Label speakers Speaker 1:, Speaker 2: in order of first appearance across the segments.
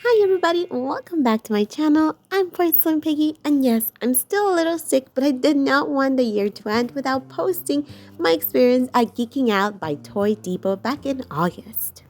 Speaker 1: Hi everybody, welcome back to my channel. I'm Porcelain Piggy, and yes, I'm still a little sick, but I did not want the year to end without posting my experience at Geeking Out by Toy Depot back in August.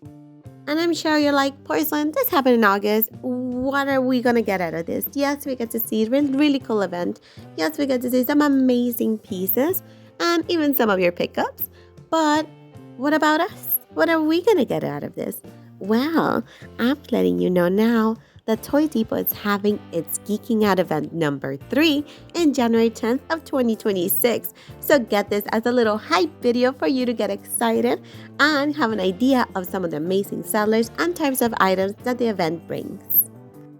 Speaker 1: And I'm sure you're like, Porcelain, this happened in August. What are we gonna get out of this? Yes, we get to see a really cool event. Yes, we get to see some amazing pieces and even some of your pickups. But what about us? What are we gonna get out of this? Well, I'm letting you know now that Toy Depot is having its Geeking Out event number 3 in January 10th of 2026. So get this as a little hype video for you to get excited and have an idea of some of the amazing sellers and types of items that the event brings.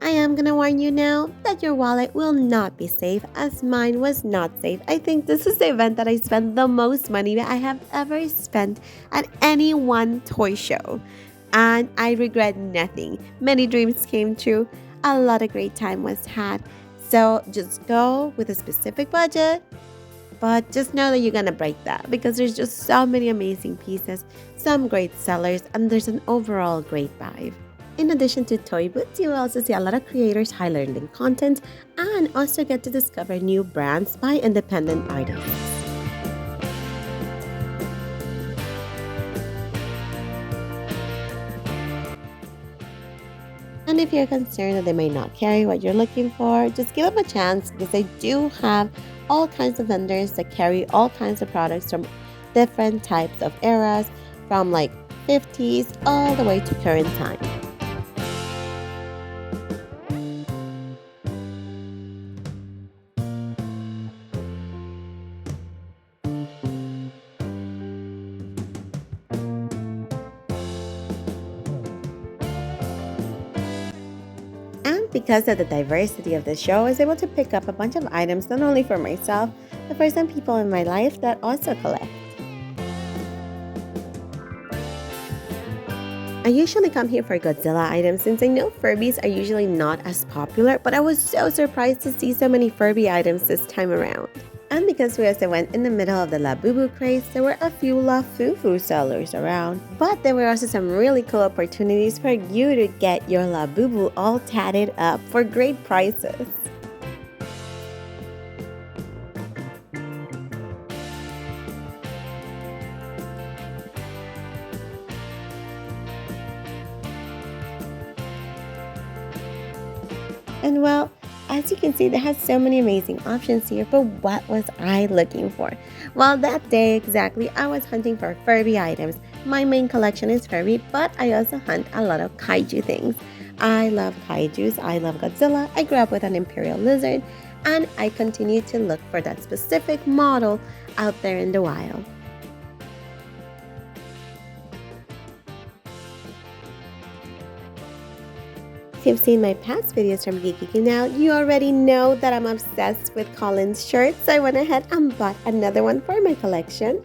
Speaker 1: I am gonna warn you now that your wallet will not be safe, as mine was not safe. I think this is the event that I spent the most money I have ever spent at any one toy show. And I regret nothing. Many dreams came true. A lot of great time was had. So just go with a specific budget, but just know that you're gonna break that because there's just so many amazing pieces, some great sellers, and there's an overall great vibe. In addition to toy booths, you will also see a lot of creators highlighting content and also get to discover new brands by independent artists. And if you're concerned that they may not carry what you're looking for, just give them a chance because they do have all kinds of vendors that carry all kinds of products from different types of eras, from like 50s all the way to current time. And because of the diversity of the show, I was able to pick up a bunch of items not only for myself, but for some people in my life that also collect. I usually come here for Godzilla items since I know Furbies are usually not as popular, but I was so surprised to see so many Furby items this time around. And because we also went in the middle of the Labubu craze, there were a few Lafufu sellers around. But there were also some really cool opportunities for you to get your Labubu all tatted up for great prices. And well, as you can see, they had so many amazing options here, but what was I looking for? Well, that day exactly, I was hunting for Furby items. My main collection is Furby, but I also hunt a lot of kaiju things. I love kaijus, I love Godzilla, I grew up with an Imperial Lizard, and I continue to look for that specific model out there in the wild. If you've seen my past videos from Geekin Out, you already know that I'm obsessed with Colin's shirts, so I went ahead and bought another one for my collection.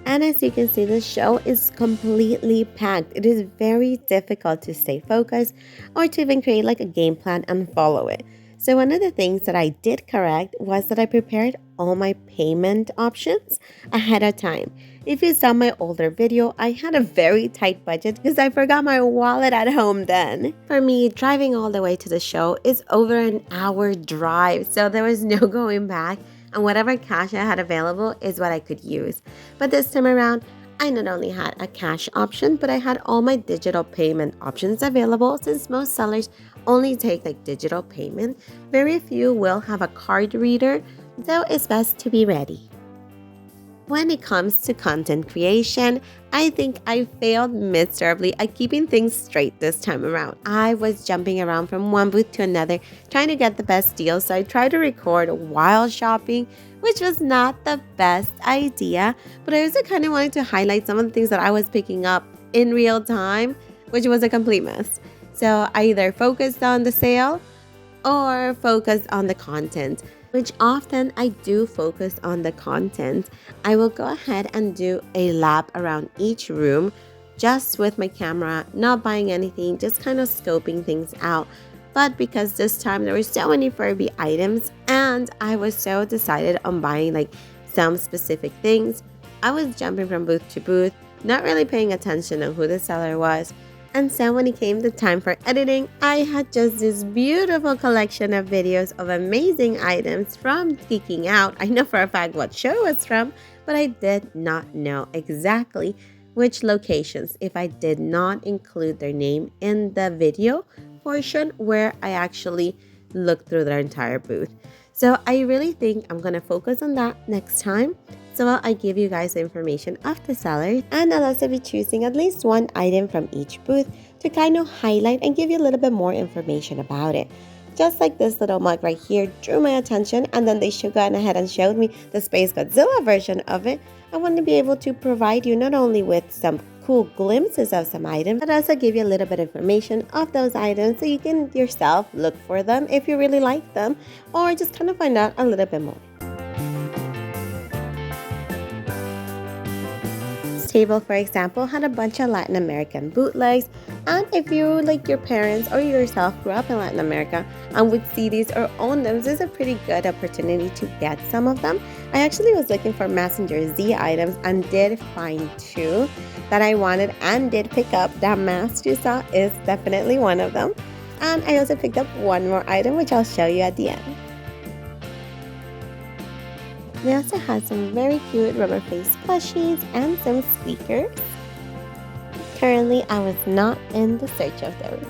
Speaker 1: And as you can see, the show is completely packed. It is very difficult to stay focused or to even create like a game plan and follow it. So one of the things that I did correct was that I prepared all my payment options ahead of time. If you saw my older video, I had a very tight budget because I forgot my wallet at home then. For me, driving all the way to the show is over an hour drive, so there was no going back, and whatever cash I had available is what I could use. But this time around, I not only had a cash option, but I had all my digital payment options available since most sellers only take like digital payment. Very few will have a card reader, so it's best to be ready. When it comes to content creation, I think I failed miserably at keeping things straight this time around. I was jumping around from one booth to another, trying to get the best deal, so I tried to record while shopping, which was not the best idea, but I also kind of wanted to highlight some of the things that I was picking up in real time, which was a complete mess. So I either focused on the sale or focused on the content, which often I do focus on the content. I will go ahead and do a lap around each room just with my camera, not buying anything, just kind of scoping things out. But because this time there were so many Furby items and and I was so decided on buying like some specific things. I was jumping from booth to booth, not really paying attention on who the seller was. And so when it came the time for editing, I had just this beautiful collection of videos of amazing items from Geeking Out. I know for a fact what show it's from, but I did not know exactly which locations if I did not include their name in the video portion where I actually looked through their entire booth. So I really think I'm gonna focus on that next time. So I give you guys the information of the sellers, and I'll also be choosing at least one item from each booth to kind of highlight and give you a little bit more information about it. Just like this little mug right here drew my attention, and then they should go ahead and showed me the Space Godzilla version of it. I want to be able to provide you not only with some cool glimpses of some items, but also give you a little bit of information of those items so you can yourself look for them if you really like them, or just kind of find out a little bit more. Table, for example, had a bunch of Latin American bootlegs, and if you, like your parents or yourself, grew up in Latin America and would see these or own them, this is a pretty good opportunity to get some of them. I actually was looking for Messenger Z items and did find two that I wanted and did pick up. That mask you saw is definitely one of them. And I also picked up one more item, which I'll show you at the end. They also had some very cute rubber face plushies and some speakers. Currently, I was not in the search of those.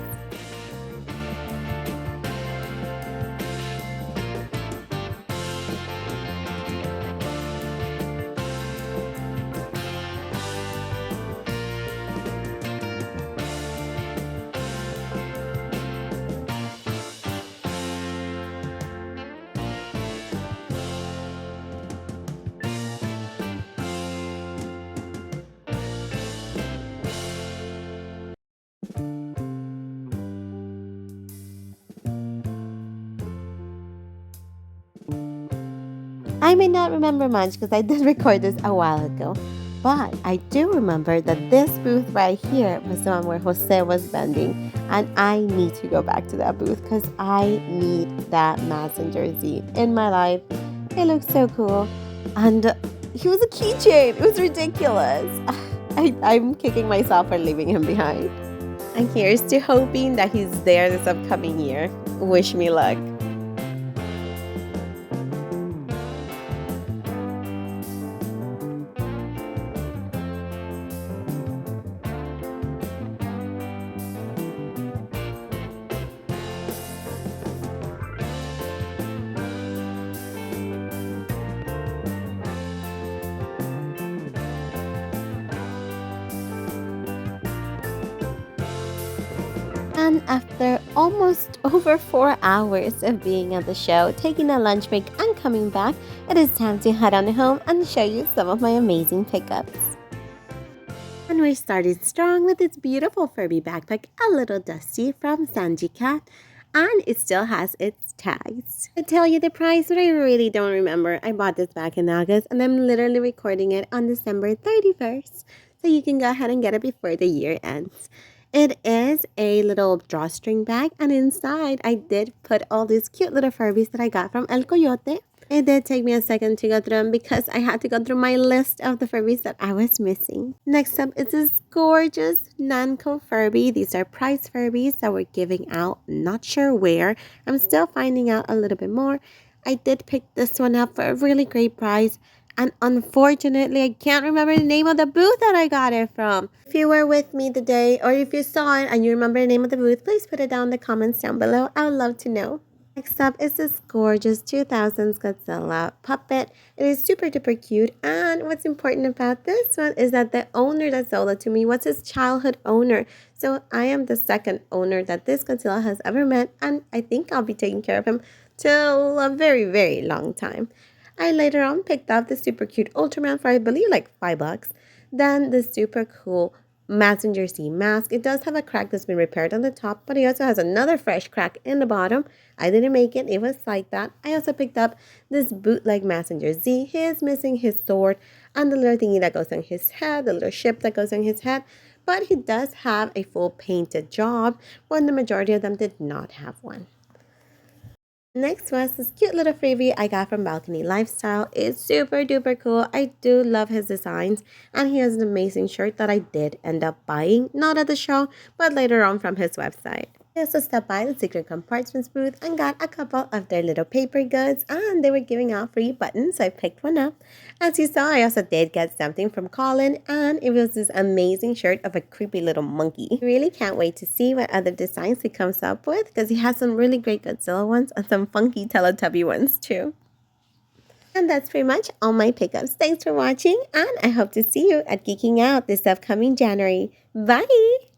Speaker 1: I may not remember much because I did record this a while ago, but I do remember that this booth right here was the one where Jose was bending, and I need to go back to that booth because I need that Messenger Z in my life. It looks so cool, and he was a keychain. It was ridiculous. I'm kicking myself for leaving him behind. And here's to hoping that he's there this upcoming year. Wish me luck. And after almost over 4 hours of being at the show, taking a lunch break and coming back, it is time to head on home and show you some of my amazing pickups. And we started strong with this beautiful Furby backpack, a little dusty from Sanji Cat, and it still has its tags. I tell you the price, but I really don't remember. I bought this back in August, and I'm literally recording it on December 31st, so you can go ahead and get it before the year ends. It is a little drawstring bag, and inside I did put all these cute little Furbies that I got from El Coyote. It did take me a second to go through them because I had to go through my list of the Furbies that I was missing. Next up is this gorgeous Nanko Furby. These are prize Furbies that we're giving out. Not sure where. I'm still finding out a little bit more. I did pick this one up for a really great price. And unfortunately, I can't remember the name of the booth that I got it from. If you were with me today, or if you saw it and you remember the name of the booth, please put it down in the comments down below. I would love to know. Next up is this gorgeous 2000s Godzilla puppet. It is super duper cute, and what's important about this one is that the owner that sold it to me was his childhood owner. So I am the second owner that this Godzilla has ever met, and I think I'll be taking care of him till a very, very long time. I later on picked up the super cute Ultraman for I believe like $5. Then the super cool Messenger Z mask. It does have a crack that's been repaired on the top, but it also has another fresh crack in the bottom. I didn't make it. It was like that. I also picked up this bootleg Messenger Z. He is missing his sword and the little thingy that goes on his head, the little ship that goes on his head. But he does have a full painted job when the majority of them did not have one. Next was this cute little freebie I got from Balcony Lifestyle. It's super duper cool. I do love his designs, and he has an amazing shirt that I did end up buying, not at the show, but later on from his website. I also stopped by the Secret Compartments booth and got a couple of their little paper goods, and they were giving out free buttons, so I picked one up. As you saw, I also did get something from Colin, and it was this amazing shirt of a creepy little monkey. I really can't wait to see what other designs he comes up with, because he has some really great Godzilla ones and some funky Teletubby ones too. And that's pretty much all my pickups. Thanks for watching, and I hope to see you at Geeking Out this upcoming January. Bye!